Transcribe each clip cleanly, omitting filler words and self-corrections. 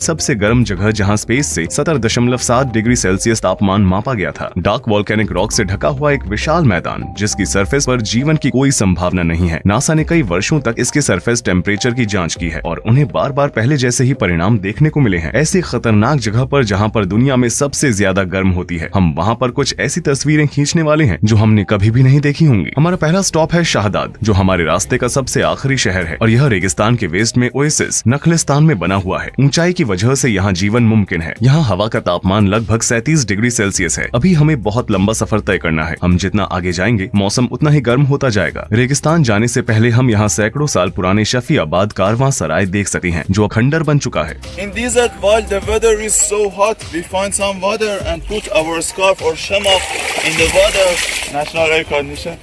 सबसे गर्म जगह जहां स्पेस से 70.7 डिग्री सेल्सियस तापमान मापा गया था। डार्क वॉल्केनिक रॉक से ढका हुआ एक विशाल मैदान जिसकी सरफेस पर जीवन की कोई संभावना नहीं है। नासा ने कई वर्षों तक इसके सरफेस टेम्परेचर की जांच की है और उन्हें बार बार पहले जैसे ही परिणाम देखने को मिले हैं। ऐसी खतरनाक जगह पर जहां पर दुनिया में सबसे ज्यादा गर्म होती है, हम वहां पर कुछ ऐसी तस्वीरें खींचने वाले हैं जो हमने कभी भी नहीं देखी होंगी। हमारा पहला स्टॉप है शाहदाद, जो हमारे रास्ते का सबसे आखिरी शहर है और यह रेगिस्तान के वेस्ट में ओएसिस नखलिस्तान में बना हुआ है। ऊंचाई की वजह से यहाँ जीवन मुमकिन है। यहाँ हवा का तापमान लगभग 37 डिग्री सेल्सियस है। अभी हमें बहुत लंबा सफर तय करना है। हम जितना आगे जाएंगे मौसम उतना ही गर्म होता जाएगा। रेगिस्तान जाने से पहले हम यहाँ सैकड़ों साल पुराने शफीआबाद कारवां सराय देख सकते हैं जो खंडर बन चुका है। In desert, while the weather is so hot, we find some water and put our scarf or shamak in the water. National air condition.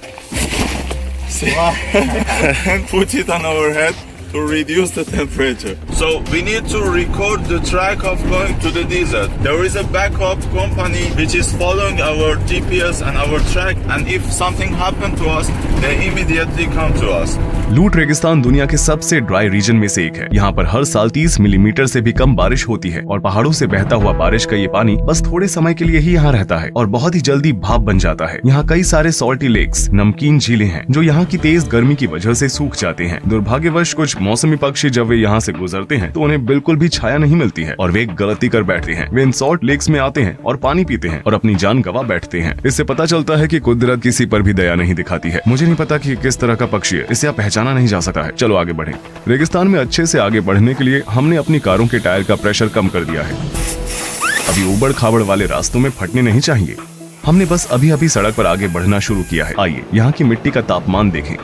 And put it on our head to reduce the temperature. So we need to record the track of going to the desert. There is a backup company which is following our GPS and our track, and if something happened to us, they immediately come to us. लूट रेगिस्तान दुनिया के सबसे dry region में से एक है। यहाँ पर हर साल 30 मिलीमीटर से भी कम बारिश होती है और पहाड़ों से बहता हुआ बारिश का ये पानी बस थोड़े समय के लिए ही यहाँ रहता है और बहुत ही जल्दी भाप बन जाता है। यहाँ कई सारे सॉल्टी लेक्स, नमकीन झीलें हैं जो यहाँ की तेज गर्मी की वजह से सूख जाते हैं। दुर्भाग्यवश कुछ मौसमी पक्षी जब वे यहाँ से गुजरते हैं तो उन्हें बिल्कुल भी छाया नहीं मिलती है और वे एक गलती कर बैठते हैं। वे इन सॉल्ट लेक्स में आते हैं और पानी पीते हैं और अपनी जान गवा बैठते हैं। इससे पता चलता है कि कुदरत किसी पर भी दया नहीं दिखाती है। मुझे नहीं पता कि किस तरह का पक्षी है, इसे आप पहचाना नहीं जा सकता है। चलो आगे बढ़ें। रेगिस्तान में अच्छे से आगे बढ़ने के लिए हमने अपनी कारों के टायर का प्रेशर कम कर दिया है। अभी उबड़ खाबड़ वाले रास्तों में फटने नहीं चाहिए। हमने बस अभी अभी सड़क पर आगे बढ़ना शुरू किया है। आइए यहाँ की मिट्टी का तापमान देखें,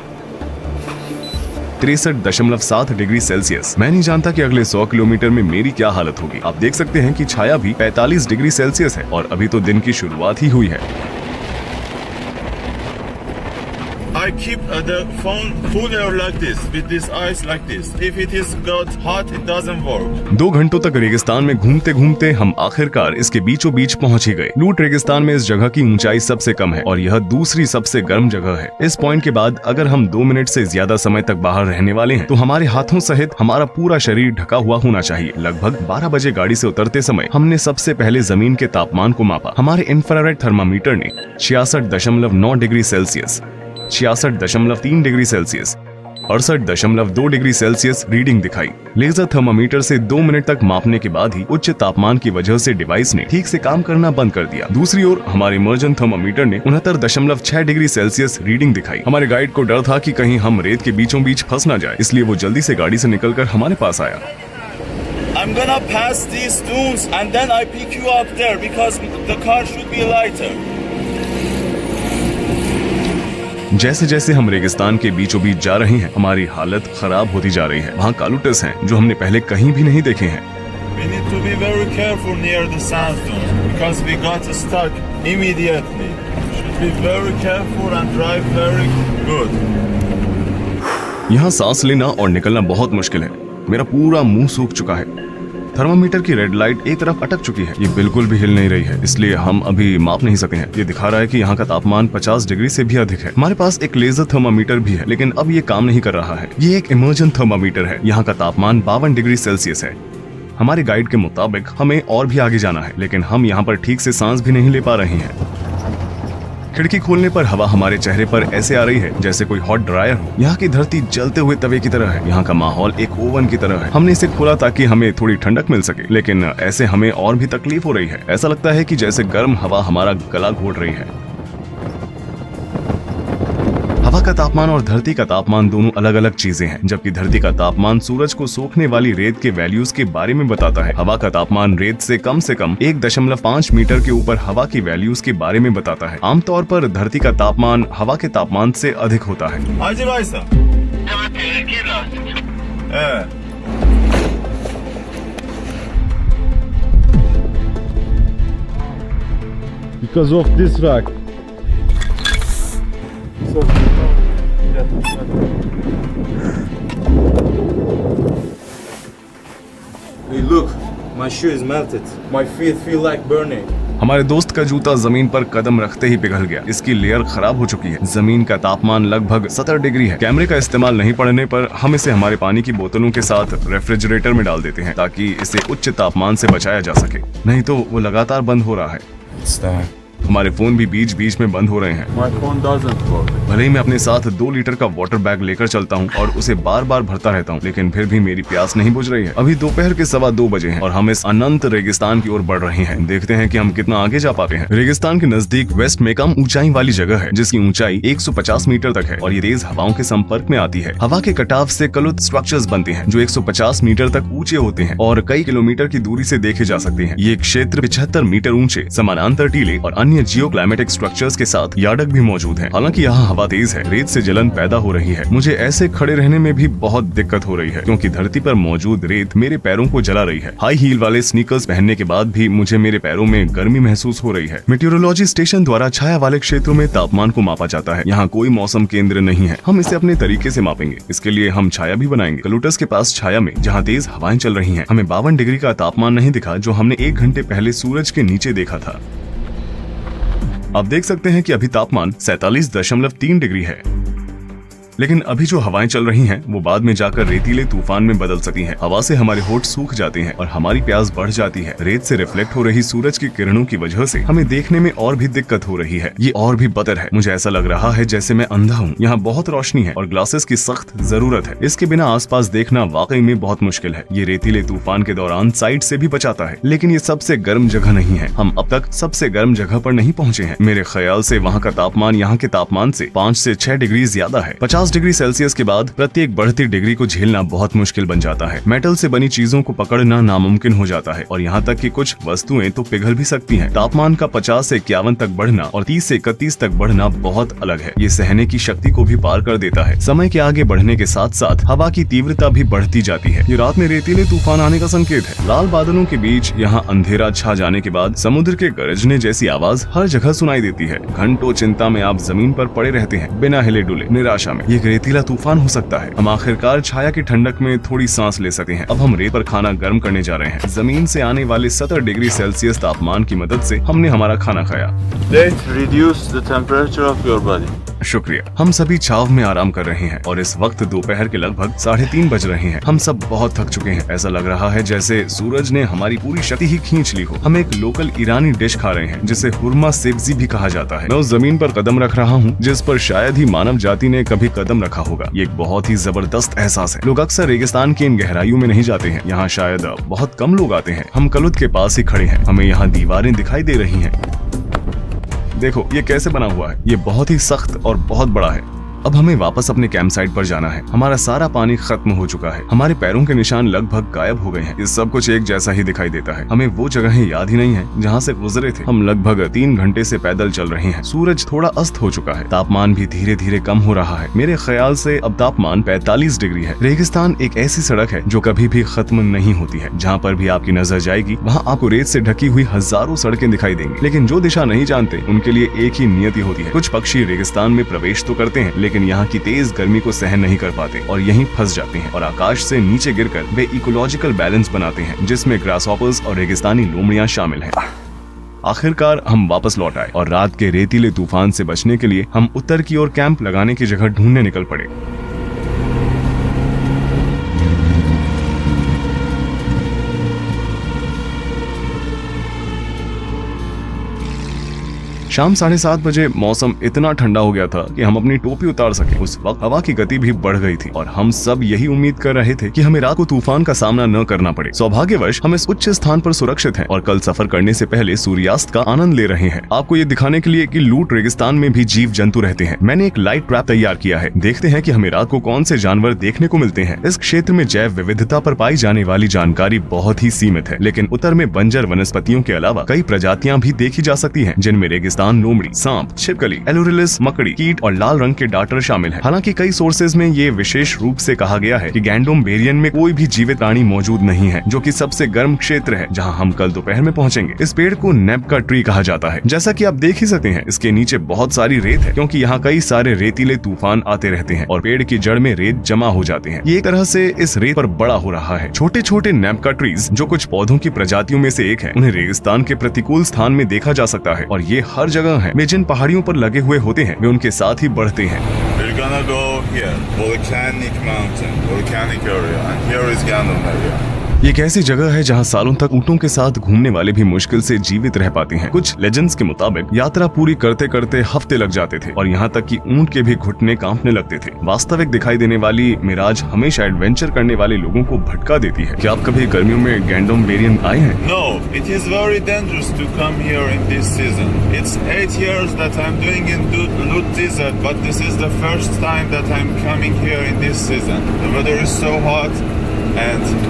63.7 डिग्री सेल्सियस। मैं नहीं जानता कि अगले 100 किलोमीटर में मेरी क्या हालत होगी। आप देख सकते हैं कि छाया भी 45 डिग्री सेल्सियस है और अभी तो दिन की शुरुआत ही हुई है। I keep the phone cooler like this, with this ice like this. If it is got hot, it doesn't work. 2 घंटों तक रेगिस्तान में घूमते घूमते हम आखिरकार इसके बीचों बीच पहुंच ही गए। लूट रेगिस्तान में इस जगह की ऊंचाई सबसे कम है और यह दूसरी सबसे गर्म जगह है। इस पॉइंट के बाद अगर हम 2 मिनट से ज्यादा समय तक बाहर रहने वाले हैं तो हमारे हाथों सहित हमारा पूरा शरीर ढका हुआ होना चाहिए। लगभग 12 बजे गाड़ी से उतरते समय हमने सबसे पहले जमीन के तापमान को मापा। हमारे इंफ्रारेड थर्मामीटर ने 66.9 degree Celsius, 66.3 degree Celsius, 68.2 degree Celsius reading दिखाई। लेजर थर्मामीटर से 2 मिनट तक मापने के बाद ही उच्च तापमान की वजह से डिवाइस ने ठीक से काम करना बंद कर दिया। दूसरी ओर हमारे इमर्जन थर्मामीटर ने 69.6 डिग्री सेल्सियस रीडिंग दिखाई। हमारे गाइड को डर था कि कहीं हम रेत के बीचों बीच फंस ना जाए, इसलिए वो जल्दी से गाड़ी से निकलकर हमारे पास आया। I'm gonna pass these dunes and then I pick you up there because the car should be lighter. जैसे जैसे हम रेगिस्तान के बीचों बीच जा रहे हैं हमारी हालत खराब होती जा रही है। वहाँ कालूटस हैं जो हमने पहले कहीं भी नहीं देखे हैं। We need to be very careful near the sand dunes because we got stuck immediately. Should be very careful and drive very good. यहाँ सांस लेना और निकलना बहुत मुश्किल है। मेरा पूरा मुंह सूख चुका है। थर्मामीटर की रेड लाइट एक तरफ अटक चुकी है। ये बिल्कुल भी हिल नहीं रही है, इसलिए हम अभी माप नहीं सकते हैं। ये दिखा रहा है कि यहाँ का तापमान 50 डिग्री से भी अधिक है। हमारे पास एक लेजर थर्मामीटर भी है लेकिन अब ये काम नहीं कर रहा है। ये एक इमर्जन थर्मामीटर है। यहाँ का तापमान 52 डिग्री सेल्सियस है। हमारे गाइड के मुताबिक हमें और भी आगे जाना है लेकिन हम यहाँ पर ठीक से सांस भी नहीं ले पा रहे हैं। खिड़की खोलने पर हवा हमारे चेहरे पर ऐसे आ रही है जैसे कोई हॉट ड्रायर हो। यहाँ की धरती जलते हुए तवे की तरह है। यहाँ का माहौल एक ओवन की तरह है। हमने इसे खोला ताकि हमें थोड़ी ठंडक मिल सके लेकिन ऐसे हमें और भी तकलीफ हो रही है। ऐसा लगता है कि जैसे गर्म हवा हमारा गला घोट रही है। हवा का तापमान और धरती का तापमान दोनों अलग अलग चीजें हैं। जबकि धरती का तापमान सूरज को सोखने वाली रेत के वैल्यूज के बारे में बताता है। हवा का तापमान रेत से कम 1.5 मीटर के ऊपर हवा की वैल्यूज के बारे में बताता है। आमतौर पर धरती का तापमान हवा के तापमान से अधिक होता है। Because of this rock. Hey, look, My shoe is melted. My feet feel like burning. हमारे दोस्त का जूता जमीन पर कदम रखते ही पिघल गया। इसकी लेयर खराब हो चुकी है। जमीन का तापमान लगभग 70 डिग्री है। कैमरे का इस्तेमाल नहीं पड़ने पर हम इसे हमारे पानी की बोतलों के साथ रेफ्रिजरेटर में डाल देते हैं ताकि इसे उच्च तापमान से बचाया जा सके, नहीं तो वो लगातार बंद हो रहा है। It's time. हमारे फोन भी बीच बीच में बंद हो रहे हैं। My phone doesn't work. भले ही मैं अपने साथ 2 लीटर का वाटर बैग लेकर चलता हूँ और उसे बार बार भरता रहता हूँ, लेकिन फिर भी मेरी प्यास नहीं बुझ रही है। अभी दोपहर के 2:15 बजे हैं और हम इस अनंत रेगिस्तान की ओर बढ़ रहे हैं। देखते हैं कि हम कितना आगे जा पाते हैं। रेगिस्तान के नजदीक वेस्ट में कम ऊंचाई वाली जगह है जिसकी ऊंचाई 150 मीटर तक है और ये तेज हवाओं के संपर्क में आती है। हवा के कटाव से कलुत स्ट्रक्चर्स बनते हैं जो 150 मीटर तक ऊंचे होते हैं और कई किलोमीटर की दूरी से देखे जा सकते हैं। ये क्षेत्र 75 मीटर ऊंचे समानांतर टीले और अन्य जियो क्लाइमेटिक स्ट्रक्चर्स के साथ यार्डक भी मौजूद है। हालांकि यहाँ हवा तेज है, रेत से जलन पैदा हो रही है। मुझे ऐसे खड़े रहने में भी बहुत दिक्कत हो रही है क्योंकि धरती पर मौजूद रेत मेरे पैरों को जला रही है। हाई हील वाले स्नीकर्स पहनने के बाद भी मुझे मेरे पैरों में गर्मी महसूस हो रही है। मेटीरियोलॉजी स्टेशन द्वारा छाया वाले क्षेत्रों में तापमान को मापा जाता है। यहाँ कोई मौसम केंद्र नहीं है। हम इसे अपने तरीके से मापेंगे। इसके लिए हम छाया भी बनाएंगे। कलुटस के पास छाया में जहाँ तेज हवाएं चल रही है, हमें 52 डिग्री का तापमान नहीं दिखा जो हमने 1 घंटे पहले सूरज के नीचे देखा था। आप देख सकते हैं कि अभी तापमान 47.3 डिग्री है, लेकिन अभी जो हवाएं चल रही हैं वो बाद में जाकर रेतीले तूफान में बदल सकती हैं। हवा से हमारे होंठ सूख जाते हैं और हमारी प्यास बढ़ जाती है। रेत से रिफ्लेक्ट हो रही सूरज की किरणों की वजह से हमें देखने में और भी दिक्कत हो रही है। ये और भी बदतर है। मुझे ऐसा लग रहा है जैसे मैं अंधा हूँ। यहाँ बहुत रोशनी है और ग्लासेस की सख्त जरूरत है। इसके बिना आसपास देखना वाकई में बहुत मुश्किल है। ये रेतीले तूफान के दौरान साइड से भी बचाता है, लेकिन ये सबसे गर्म जगह नहीं है। हम अब तक सबसे गर्म जगह पर नहीं पहुँचे हैं। मेरे ख्याल से वहाँ का तापमान यहाँ के तापमान से 5 से 6 डिग्री ज्यादा है। 50 डिग्री सेल्सियस के बाद प्रत्येक बढ़ती डिग्री को झेलना बहुत मुश्किल बन जाता है। मेटल से बनी चीजों को पकड़ना नामुमकिन हो जाता है और यहाँ तक कि कुछ वस्तुएं तो पिघल भी सकती हैं। तापमान का 50 से 51 तक बढ़ना और 30 से 31 तक बढ़ना बहुत अलग है। ये सहने की शक्ति को भी पार कर देता है। समय के आगे बढ़ने के साथ साथ हवा की तीव्रता भी बढ़ती जाती है। ये रात में रेतीले तूफान आने का संकेत है। लाल बादलों के बीच यहाँ अंधेरा छा जाने के बाद समुद्र के गरजने जैसी आवाज हर जगह सुनाई देती है। घंटों चिंता में आप जमीन पर पड़े रहते हैं, बिना हिले डुले, निराशा में। ये रेतीला तूफान हो सकता है। हम आखिरकार छाया की ठंडक में थोड़ी सांस ले सके हैं। अब हम रेत पर खाना गर्म करने जा रहे हैं। जमीन से आने वाले 70 डिग्री सेल्सियस तापमान की मदद से हमने हमारा खाना खाया। Let's reduce the temperature of your body. शुक्रिया। हम सभी छाव में आराम कर रहे हैं और इस वक्त दोपहर के लगभग 3:30 बज रहे हैं। हम सब बहुत थक चुके हैं। ऐसा लग रहा है जैसे सूरज ने हमारी पूरी शक्ति ही खींच ली हो। हम एक लोकल ईरानी डिश खा रहे हैं जिसे हुरमा सेब्जी भी कहा जाता है। मैं उस जमीन पर कदम रख रहा हूँ जिस पर शायद ही मानव जाति ने कभी कदम रखा होगा। ये एक बहुत ही जबरदस्त एहसास है। लोग अक्सर रेगिस्तान की इन गहराइयों में नहीं जाते हैं। यहाँ शायद बहुत कम लोग आते हैं। हम कलुत के पास ही खड़े हैं। हमें यहाँ दीवारें दिखाई दे रही हैं। देखो ये कैसे बना हुआ है। ये बहुत ही सख्त और बहुत बड़ा है। अब हमें वापस अपने कैंप साइट पर जाना है। हमारा सारा पानी खत्म हो चुका है। हमारे पैरों के निशान लगभग गायब हो गए हैं। ये सब कुछ एक जैसा ही दिखाई देता है। हमें वो जगहें याद ही नहीं है जहाँ से गुजरे थे। हम लगभग 3 घंटे से पैदल चल रहे हैं। सूरज थोड़ा अस्त हो चुका है। तापमान भी धीरे धीरे कम हो रहा है। मेरे ख्याल से अब तापमान 45 डिग्री है। रेगिस्तान एक ऐसी सड़क है जो कभी भी खत्म नहीं होती है। जहाँ पर भी आपकी नजर जाएगी वहाँ आपको रेत से ढकी हुई हजारों सड़कें दिखाई देंगी, लेकिन जो दिशा नहीं जानते उनके लिए एक ही नियति होती है। कुछ पक्षी रेगिस्तान में प्रवेश तो करते हैं, लेकिन यहाँ की तेज गर्मी को सहन नहीं कर पाते और यहीं फंस जाते हैं और आकाश से नीचे गिरकर वे इकोलॉजिकल बैलेंस बनाते हैं जिसमें ग्रासहॉपर्स और रेगिस्तानी लोमड़ियां शामिल हैं। आखिरकार हम वापस लौट आए और रात के रेतीले तूफान से बचने के लिए हम उत्तर की ओर कैंप लगाने की जगह ढूंढने निकल पड़े। शाम 7:30 बजे मौसम इतना ठंडा हो गया था कि हम अपनी टोपी उतार सके। उस वक्त हवा की गति भी बढ़ गई थी और हम सब यही उम्मीद कर रहे थे कि हमें रात को तूफान का सामना न करना पड़े। सौभाग्यवश हम इस उच्च स्थान पर सुरक्षित हैं और कल सफर करने से पहले सूर्यास्त का आनंद ले रहे हैं। आपको ये दिखाने के लिए कि लूट रेगिस्तान में भी जीव जंतु रहते हैं, मैंने एक लाइट ट्रैप तैयार किया है। देखते हैं कि हमें रात को कौन से जानवर देखने को मिलते हैं। इस क्षेत्र में जैव विविधता पर पाई जाने वाली जानकारी बहुत ही सीमित है, लेकिन उत्तर में बंजर वनस्पतियों के अलावा कई प्रजातियां भी देखी जा सकती हैं जिनमें रेगिस्तान शैतान लोमड़ी, सांप, छिपकली, एलोरिलिस, मकड़ी, कीट और लाल रंग के डार्टर शामिल हैं। हालांकि कई सोर्सेज में ये विशेष रूप से कहा गया है कि गैंडोम बेरियन में कोई भी जीवित प्राणी मौजूद नहीं है, जो कि सबसे गर्म क्षेत्र है जहां हम कल दोपहर में पहुंचेंगे। इस पेड़ को नेपका ट्री कहा जाता है। जैसा कि आप देख ही सकते हैं, इसके नीचे बहुत सारी रेत है, क्योंकि यहाँ कई सारे रेतीले तूफान आते रहते हैं और पेड़ की जड़ में रेत जमा हो जाते हैं। ये एक तरह से इस रेत पर बड़ा हो रहा है। छोटे छोटे नेपका ट्रीज, जो कुछ पौधों की प्रजातियों में से एक है, उन्हें रेगिस्तान के प्रतिकूल स्थान में देखा जा सकता है और ये हर जगह है। वे जिन पहाड़ियों पर लगे हुए होते हैं, वे उनके साथ ही बढ़ते हैं। We're gonna go here, volcanic mountain, volcanic area, and here is Gandom area. ये एक ऐसी जगह है जहाँ सालों तक ऊँटों के साथ घूमने वाले भी मुश्किल से जीवित रह पाते हैं। कुछ लेजेंड्स के मुताबिक यात्रा पूरी करते करते हफ्ते लग जाते थे और यहाँ तक कि ऊँट के भी घुटने कांपने लगते थे। वास्तविक दिखाई देने वाली मिराज हमेशा एडवेंचर करने वाले लोगों को भटका देती है। क्या आप कभी गर्मियों में गैंडोम बेरियन आए हैं? No, it is very dangerous to come here in this season. It's 8 years that I'm doing in Lut Desert, but this is the first time that I'm coming here in this season. The weather is so hot and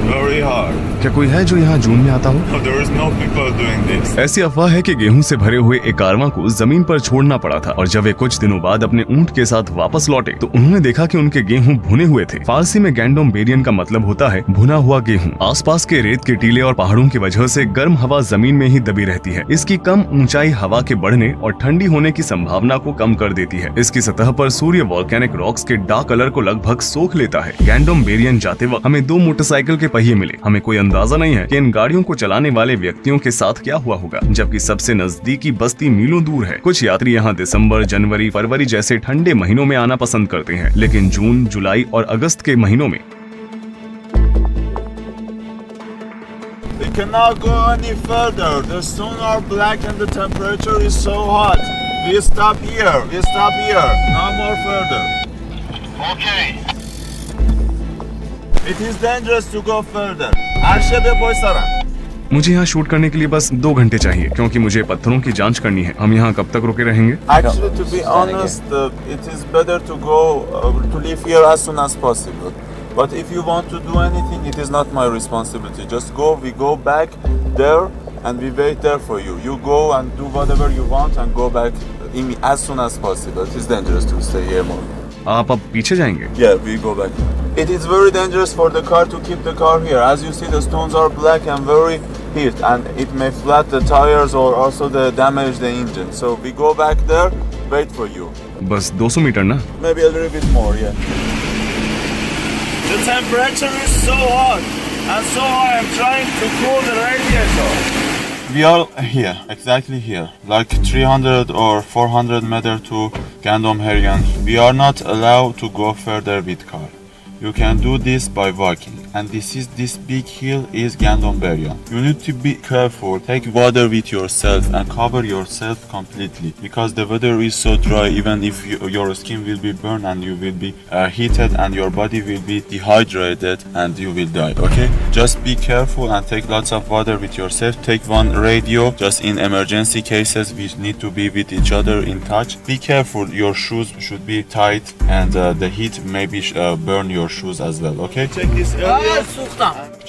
very hard. क्या कोई है जो यहाँ जून में आता हो? No, there is no people doing this. ऐसी अफवाह है कि गेहूं से भरे हुए एक कारवां को जमीन पर छोड़ना पड़ा था और जब वे कुछ दिनों बाद अपने ऊंट के साथ वापस लौटे तो उन्होंने देखा कि उनके गेहूं भुने हुए थे। फारसी में गैंडोम बेरियन का मतलब होता है भुना हुआ गेहूं। आसपास के रेत के टीले और पहाड़ों की वजह से गर्म हवा जमीन में ही दबी रहती है। इसकी कम ऊंचाई हवा के बढ़ने और ठंडी होने की संभावना को कम कर देती है। इसकी सतह पर सूर्य वॉल्केनिक रॉक्स के डार्क कलर को लगभग सोख लेता है। गैंडोम बेरियन जाते वक्त हमें 2 मोटरसाइकिल के पहिए मिले। हमें कोई अंदाजा नहीं है कि इन गाड़ियों को चलाने वाले व्यक्तियों के साथ क्या हुआ होगा, जबकि सबसे नजदीकी बस्ती मीलों दूर है। कुछ यात्री यहाँ दिसंबर, जनवरी, फरवरी जैसे ठंडे महीनों में आना पसंद करते हैं, लेकिन जून, जुलाई और अगस्त के महीनों में We cannot go any further. The stones are black and the temperature is so hot. We stop here. We stop here. No more further. Okay. It is dangerous to go further. आरशे पे पोइसारा। मुझे यहाँ shoot करने के लिए बस 2 घंटे चाहिए, क्योंकि मुझे पत्थरों की जांच करनी है। हम यहाँ कब तक रुके रहेंगे? Actually, to be honest, it is better to go to leave here as soon as possible. But if you want to do anything, it is not my responsibility. Just go. We go back there and we wait there for you. You go and do whatever you want and go back as soon as possible. It is dangerous to stay here more. आप अब पीछे जाएंगे? Yeah, we go back. It is very dangerous for the car to keep the car here. As you see, the stones are black and very heat, and it may flat the tires or also damage the engine. So we go back there, wait for you. बस 200 metre ना? Maybe a little bit more, yeah. The temperature is so hot, and so I am trying to cool the radiator. We are here, exactly here, like 300 or 400 meter to Gandom Herian. We are not allowed to go further with car. You can do this by walking, and this big hill is Gandom Beria. You need to be careful. Take water with yourself and cover yourself completely, because the weather is so dry. Even if your skin will be burned and you will be heated and your body will be dehydrated and you will die. Okay, just be careful and take lots of water with yourself. Take one radio. Just in emergency cases, we need to be with each other in touch. Be careful. Your shoes should be tight, and the heat maybe burn your shoes as well. Okay, check this area.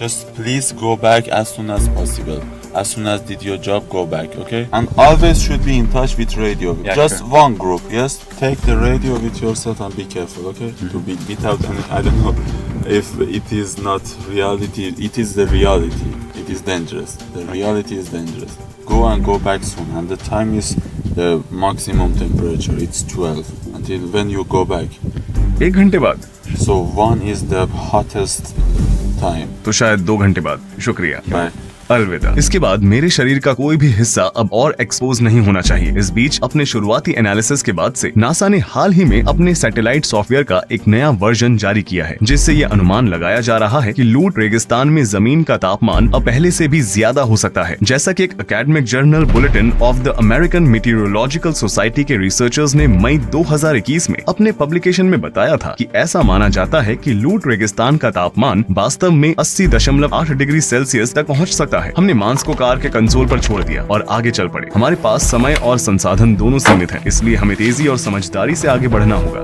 Just please go back as soon as possible. As soon as did your job, go back. Okay, and always should be in touch with radio. Yeah, just sure. one group. Yes, take the radio with yourself and be careful. Okay, to be without any, I don't know if it is not reality. It is the reality. It is dangerous. The reality is dangerous. Go and go back soon. And the time is the maximum temperature. It's 12 until when you go back. 1 घंटे बाद? So 1 is the hottest time. तो शायद 2 घंटे बाद। शुक्रिया। Bye. अलविदा। इसके बाद मेरे शरीर का कोई भी हिस्सा अब और एक्सपोज नहीं होना चाहिए। इस बीच अपने शुरुआती एनालिसिस के बाद से नासा ने हाल ही में अपने सैटेलाइट सॉफ्टवेयर का एक नया वर्जन जारी किया है, जिससे ये अनुमान लगाया जा रहा है कि लूट रेगिस्तान में जमीन का तापमान अब पहले से भी ज्यादा हो सकता है। जैसा कि एक academic journal bulletin of the American meteorological society के रिसर्चर्स ने मई 2021 में अपने पब्लिकेशन में बताया था कि ऐसा माना जाता है कि लूट रेगिस्तान का तापमान वास्तव में 80.8 डिग्री सेल्सियस तक पहुँच सकता है। हमने मांस को कार के कंसोल पर छोड़ दिया और आगे चल पड़े। हमारे पास समय और संसाधन दोनों सीमित हैं, इसलिए हमें तेजी और समझदारी से आगे बढ़ना होगा।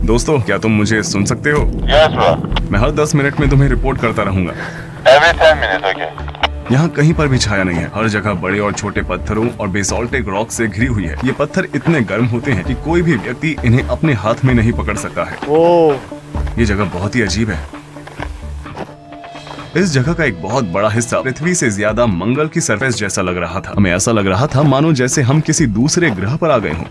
दोस्तों, क्या तुम मुझे सुन सकते हो? Yes, bro. मैं हर 10 मिनट में तुम्हें रिपोर्ट करता रहूंगा। Every 10 minutes, okay. यहाँ कहीं पर भी छाया नहीं है। हर जगह बड़े और छोटे पत्थरों और बेसाल्टिक रॉक से घिरी हुई है। ये पत्थर इतने गर्म होते हैं कि कोई भी व्यक्ति इन्हें अपने हाथ में नहीं पकड़ सकता है। ये जगह बहुत ही अजीब है। इस जगह का एक बहुत बड़ा हिस्सा पृथ्वी से ज्यादा मंगल की सरफेस जैसा लग रहा था। हमें ऐसा लग रहा था मानो जैसे हम किसी दूसरे ग्रह पर आ गए हों।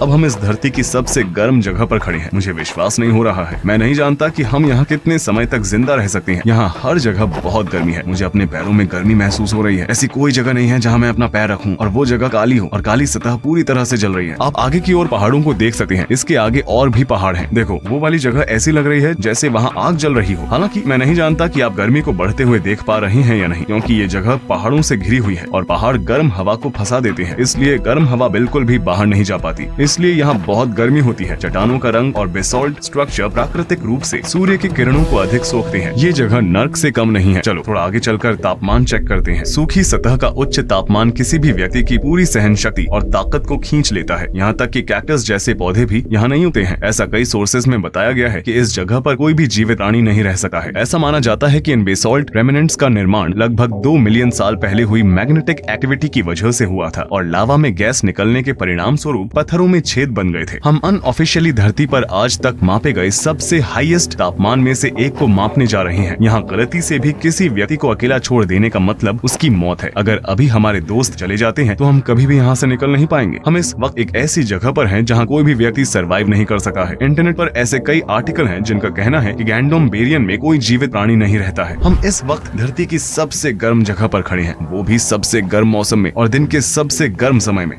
अब हम इस धरती की सबसे गर्म जगह पर खड़े हैं। मुझे विश्वास नहीं हो रहा है। मैं नहीं जानता कि हम यहाँ कितने समय तक जिंदा रह सकते हैं। यहाँ हर जगह बहुत गर्मी है। मुझे अपने पैरों में गर्मी महसूस हो रही है। ऐसी कोई जगह नहीं है जहाँ मैं अपना पैर रखूं और वो जगह काली हो और काली सतह पूरी तरह से जल रही है। आप आगे की ओर पहाड़ों को देख सकते हैं। इसके आगे और भी पहाड़ हैं। देखो वो वाली जगह ऐसी लग रही है जैसे वहाँ आग जल रही हो। हालांकि मैं नहीं जानता कि आप गर्मी को बढ़ते हुए देख पा रहे हैं या नहीं, क्योंकि ये जगह पहाड़ों से घिरी हुई है और पहाड़ गर्म हवा को फंसा देते हैं। इसलिए गर्म हवा बिल्कुल भी बाहर नहीं जा पाती। इसलिए यहाँ बहुत गर्मी होती है। चट्टानों का रंग और बेसाल्ट स्ट्रक्चर प्राकृतिक रूप से सूर्य की किरणों को अधिक सोखते हैं। ये जगह नर्क से कम नहीं है। चलो थोड़ा आगे चलकर तापमान चेक करते हैं। सूखी सतह का उच्च तापमान किसी भी व्यक्ति की पूरी सहन शक्ति और ताकत को खींच लेता है। यहाँ तक कि कैक्टस जैसे पौधे भी यहाँ नहीं होते हैं। ऐसा कई सोर्सेज में बताया गया है कि इस जगह पर कोई भी जीवित प्राणी नहीं रह सका है। ऐसा माना जाता है कि इन बेसाल्ट रेमिनेंट्स का निर्माण लगभग 2 मिलियन साल पहले हुई मैग्नेटिक एक्टिविटी की वजह से हुआ था और लावा में गैस निकलने के परिणाम स्वरूप पत्थरों में छेद बन गए थे। हम अनऑफिशियली धरती पर आज तक मापे गए सबसे हाईएस्ट तापमान में से एक को मापने जा रहे हैं। यहाँ गलती से भी किसी व्यक्ति को अकेला छोड़ देने का मतलब उसकी मौत है। अगर अभी हमारे दोस्त चले जाते हैं तो हम कभी भी यहाँ से निकल नहीं पाएंगे। हम इस वक्त एक ऐसी जगह पर हैं जहाँ कोई भी व्यक्ति सरवाइव नहीं कर सका है। इंटरनेट पर ऐसे कई आर्टिकल हैं जिनका कहना है कि गैंडोम बेरियन में कोई जीवित प्राणी नहीं रहता है। हम इस वक्त धरती की सबसे गर्म जगह पर खड़े हैं, वो भी सबसे गर्म मौसम में और दिन के सबसे गर्म समय में।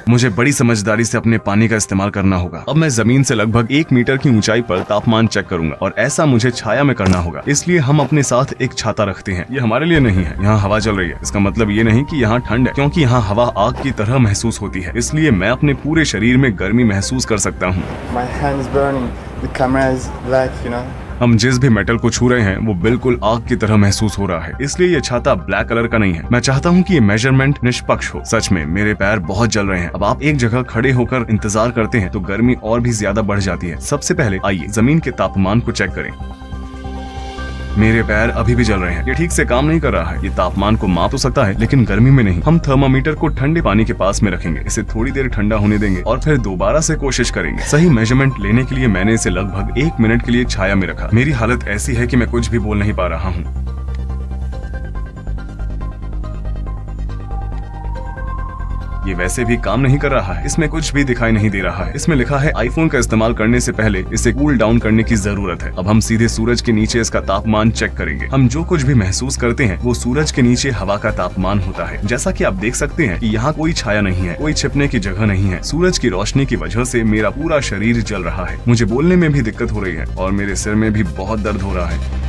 मुझे बड़ी समझदारी से अपने पानी का इस्तेमाल करना होगा। अब मैं जमीन से लगभग 1 मीटर की ऊंचाई पर तापमान चेक करूंगा और ऐसा मुझे छाया में करना होगा। इसलिए हम अपने साथ एक छाता रखते हैं। ये हमारे लिए नहीं है। यहाँ हवा चल रही है। इसका मतलब ये नहीं कि यहाँ ठंड है, क्योंकि यहाँ हवा आग की तरह महसूस होती है। इसलिए मैं अपने पूरे शरीर में गर्मी महसूस कर सकता हूँ। हम जिस भी मेटल को छू रहे हैं वो बिल्कुल आग की तरह महसूस हो रहा है। इसलिए ये छाता ब्लैक कलर का नहीं है। मैं चाहता हूँ कि ये मेजरमेंट निष्पक्ष हो। सच में मेरे पैर बहुत जल रहे हैं। अब आप एक जगह खड़े होकर इंतजार करते हैं तो गर्मी और भी ज्यादा बढ़ जाती है। सबसे पहले आइए जमीन के तापमान को चेक करें। मेरे पैर अभी भी जल रहे हैं। ये ठीक से काम नहीं कर रहा है। ये तापमान को माप तो सकता है लेकिन गर्मी में नहीं। हम थर्मामीटर को ठंडे पानी के पास में रखेंगे, इसे थोड़ी देर ठंडा होने देंगे और फिर दोबारा से कोशिश करेंगे। सही मेजरमेंट लेने के लिए मैंने इसे लगभग 1 मिनट के लिए छाया में रखा। मेरी हालत ऐसी है कि मैं कुछ भी बोल नहीं पा रहा हूँ। ये वैसे भी काम नहीं कर रहा है। इसमें कुछ भी दिखाई नहीं दे रहा है। इसमें लिखा है आईफोन का इस्तेमाल करने से पहले इसे कूल डाउन करने की जरूरत है। अब हम सीधे सूरज के नीचे इसका तापमान चेक करेंगे। हम जो कुछ भी महसूस करते हैं वो सूरज के नीचे हवा का तापमान होता है। जैसा कि आप देख सकते हैं कि यहाँ कोई छाया नहीं है, कोई छिपने की जगह नहीं है। सूरज की रोशनी की वजह से मेरा पूरा शरीर जल रहा है। मुझे बोलने में भी दिक्कत हो रही है और मेरे सिर में भी बहुत दर्द हो रहा है।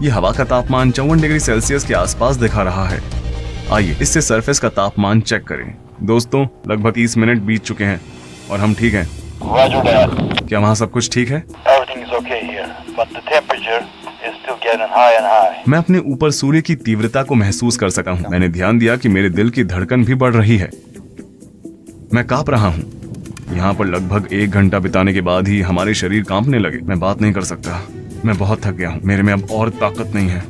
ये हवा का तापमान 54 डिग्री सेल्सियस के आसपास दिखा रहा है। आइए इससे सरफेस का तापमान चेक करें। दोस्तों लगभग 30 मिनट बीत चुके हैं और हम ठीक हैं। क्या वहाँ सब कुछ ठीक है? मैं अपने ऊपर सूर्य की तीव्रता को महसूस कर सका हूँ। मैंने ध्यान दिया कि मेरे दिल की धड़कन भी बढ़ रही है। मैं कांप रहा हूँ। यहाँ पर लगभग 1 घंटा बिताने के बाद ही हमारे शरीर कांपने लगे। मैं बात नहीं कर सकता। मैं बहुत थक गया हूँ। मेरे में अब और ताकत नहीं है।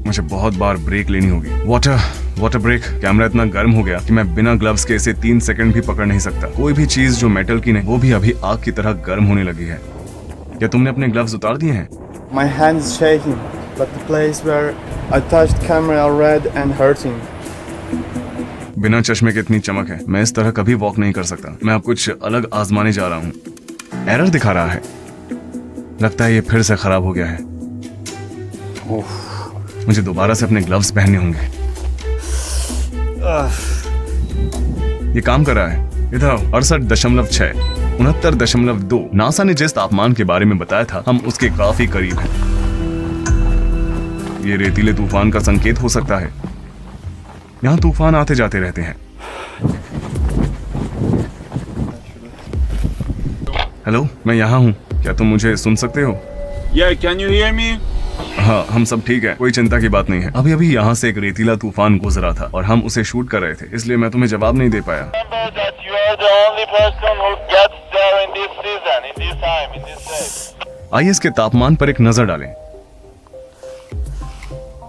मुझे बहुत बार ब्रेक लेनी होगी। Water break. कैमरा इतना गर्म हो गया कि मैं बिना ग्लव्स के इसे 3 सेकंड भी पकड़ नहीं सकता। कोई भी चीज जो मेटल की नहीं वो भी अभी आग की तरह गर्म होने लगी है। क्या तुमने अपने ग्लव्स उतार दिए हैं? My hands shaking, but the place where I touched camera are red and hurting. बिना चश्मे के इतनी चमक है। मैं इस तरह कभी वॉक नहीं कर सकता। मैं अब कुछ अलग आजमाने जा रहा हूँ। एरर दिखा रहा है। लगता है ये फिर से खराब हो गया है। मुझे दोबारा से अपने ग्लव्स पहनने होंगे। ये काम कर रहा है। इधर 68.6, 69.2। नासा ने जिस तापमान के बारे में बताया था हम उसके काफी करीब हैं। ये रेतीले तूफान का संकेत हो सकता है। यहाँ तूफान आते जाते रहते हैं। हेलो, मैं यहाँ हूँ। क्या तुम मुझे सुन सकते हो? Yeah, can you hear me? हाँ, हम सब ठीक है। कोई चिंता की बात नहीं है। अभी अभी यहाँ से एक रेतीला तूफान गुजरा था और हम उसे शूट कर रहे थे, इसलिए मैं तुम्हें जवाब नहीं दे पाया। Remember that you are the only person who gets there in this season, in this time, in this day. आइए इसके तापमान पर एक नजर डालें।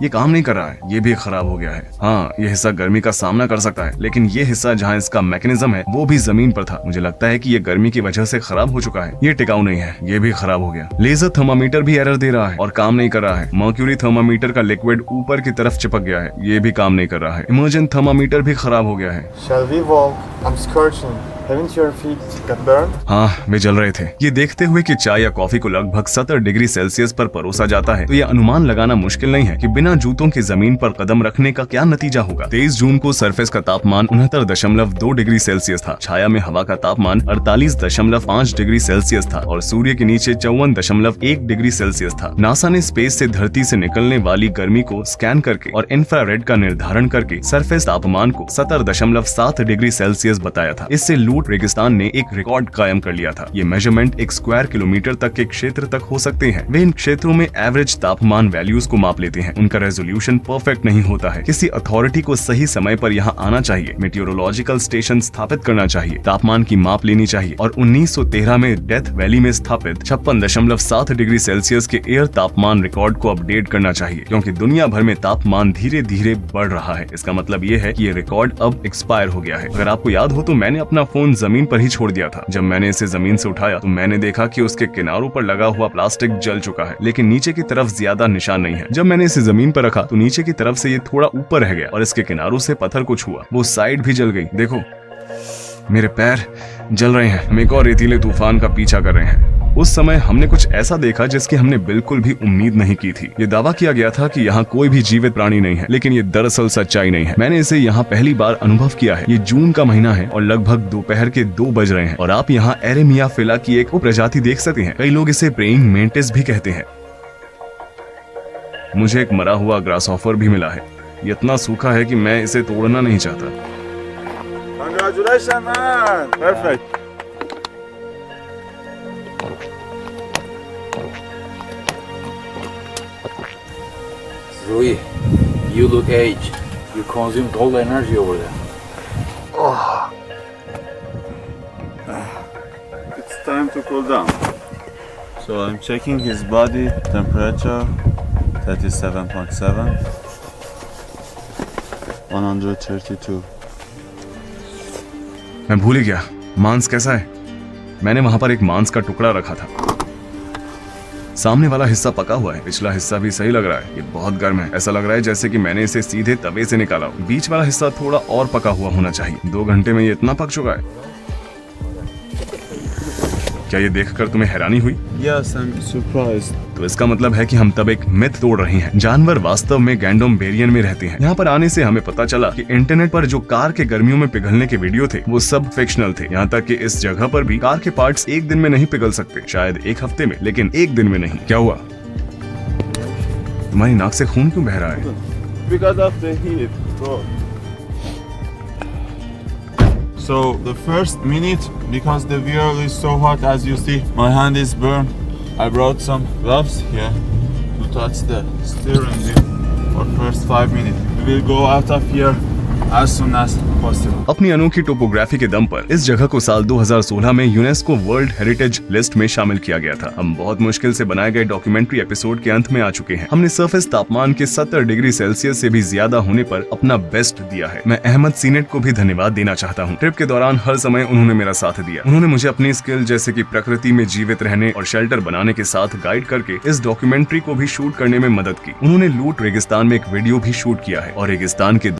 ये काम नहीं कर रहा है, ये भी खराब हो गया है। हाँ, ये हिस्सा गर्मी का सामना कर सकता है, लेकिन ये हिस्सा जहाँ इसका मैकेनिज्म है वो भी जमीन पर था। मुझे लगता है कि ये गर्मी की वजह से खराब हो चुका है। ये टिकाऊ नहीं है, ये भी खराब हो गया। लेजर थर्मामीटर भी एरर दे रहा है और काम नहीं कर रहा है। मर्क्यूरी थर्मामीटर का लिक्विड ऊपर की तरफ चिपक गया है, ये भी काम नहीं कर रहा है। इमर्जेंट थर्मामीटर भी खराब हो गया है। Shall we walk? I'm scorching. Haven't your feet got burned? हाँ, वे जल रहे थे। ये देखते हुए कि चाय या कॉफी को लगभग 70 डिग्री सेल्सियस पर परोसा जाता है, तो ये अनुमान लगाना मुश्किल नहीं है कि बिना जूतों के जमीन पर कदम रखने का क्या नतीजा होगा। 23 जून को सरफेस का तापमान 69.2 डिग्री सेल्सियस था। छाया में हवा का तापमान 48.5 डिग्री सेल्सियस था और सूर्य के नीचे 54.1 डिग्री सेल्सियस था। नासा ने स्पेस से धरती से निकलने वाली गर्मी को स्कैन करके और इंफ्रारेड का निर्धारण करके सरफेस तापमान को 70.7 डिग्री सेल्सियस बताया था। इससे लूट रेगिस्तान ने एक रिकॉर्ड कायम कर लिया था। ये मेजरमेंट एक स्क्वायर किलोमीटर तक के क्षेत्र तक हो सकते हैं। वे इन क्षेत्रों में एवरेज तापमान वैल्यूज को माप लेते हैं। उनका रेजोल्यूशन परफेक्ट नहीं होता है। किसी अथॉरिटी को सही समय पर यहाँ आना चाहिए, मेटियोरोलॉजिकल स्टेशन स्थापित करना चाहिए, तापमान की माप लेनी चाहिए और 1913 में डेथ वैली में स्थापित 56.7 डिग्री सेल्सियस के एयर तापमान रिकॉर्ड को अपडेट करना चाहिए, क्योंकि दुनिया भर में तापमान धीरे धीरे बढ़ रहा है। इसका मतलब ये है कि ये रिकॉर्ड अब एक्सपायर हो गया है। अगर आपको याद हो तो मैंने अपना फोन जमीन पर ही छोड़ दिया था। जब मैंने इसे जमीन से उठाया तो मैंने देखा कि उसके किनारों पर लगा हुआ प्लास्टिक जल चुका है, लेकिन नीचे की तरफ ज्यादा निशान नहीं है। जब मैंने इसे जमीन पर रखा तो नीचे की तरफ से ये थोड़ा ऊपर रह गया और इसके किनारों से पत्थर को छुआ। वो साइड भी जल गई। देखो, मेरे पैर जल रहे हैं। हम एक और रेतीले तूफान का पीछा कर रहे हैं। उस समय हमने कुछ ऐसा देखा जिसकी हमने बिल्कुल भी उम्मीद नहीं की थी। ये दावा किया गया था कि यहाँ कोई भी जीवित प्राणी नहीं है, लेकिन ये दरअसल सच्चाई नहीं है। मैंने इसे यहाँ पहली बार अनुभव किया है। ये जून का महीना है और लगभग दोपहर के 2 बज रहे हैं और आप यहाँ एरेमियाफिला की एक उपप्रजाति देख सकते हैं। कई लोग इसे प्रेइंग मेंटिस भी कहते हैं। मुझे एक मरा हुआ ग्रासहॉपर भी मिला है। ये इतना सूखा है कि मैं इसे तोड़ना नहीं चाहता। Congratulations, man! Perfect. Rui, you look aged. You consumed all the energy over there. It's time to cool down. So I'm checking his body temperature, 37.7, 132. मैं भूल ही गया, मांस कैसा है? मैंने वहां पर एक मांस का टुकड़ा रखा था। सामने वाला हिस्सा पका हुआ है, पिछला हिस्सा भी सही लग रहा है। ये बहुत गर्म है, ऐसा लग रहा है जैसे कि मैंने इसे सीधे तवे से निकाला हो। बीच वाला हिस्सा थोड़ा और पका हुआ होना चाहिए। 2 घंटे में ये इतना पक चुका है। क्या ये देखकर तुम्हें हैरानी हुई? Yes, I'm surprised. तो इसका मतलब है कि हम तब एक मिथ तोड़ रहे हैं। जानवर वास्तव में गैंडोम बेरियन में रहते हैं। यहाँ पर आने से हमें पता चला कि इंटरनेट पर जो कार के गर्मियों में पिघलने के वीडियो थे वो सब फिक्शनल थे। यहाँ तक कि इस जगह पर भी कार के पार्ट्स एक दिन में नहीं पिघल सकते, शायद 1 हफ्ते में, लेकिन 1 दिन में नहीं। क्या हुआ? तुम्हारी नाक से खून क्यों बह रहा है? Because of the heat, bro. So the first minute, because the wheel is so hot, as you see, my hand is burned. I brought some gloves here to touch the steering wheel for first 5 minutes. We will go out of here as soon as possible. अपनी अनोखी topography के दम पर इस जगह को साल 2016 में यूनेस्को वर्ल्ड हेरिटेज लिस्ट में शामिल किया गया था। हम बहुत मुश्किल से बनाए गए डॉक्यूमेंट्री एपिसोड के अंत में आ चुके हैं। हमने सरफेस तापमान के 70 डिग्री सेल्सियस से भी ज्यादा होने पर अपना बेस्ट दिया है। मैं अहमद सीनेट को भी धन्यवाद देना चाहता हूँ। ट्रिप के दौरान हर समय उन्होंने मेरा साथ दिया। उन्होंने मुझे अपनी स्किल जैसे कि प्रकृति में जीवित रहने और शेल्टर बनाने के साथ गाइड करके इस डॉक्यूमेंट्री को भी शूट करने में मदद की। उन्होंने लूट रेगिस्तान में एक वीडियो भी शूट किया है और रेगिस्तान के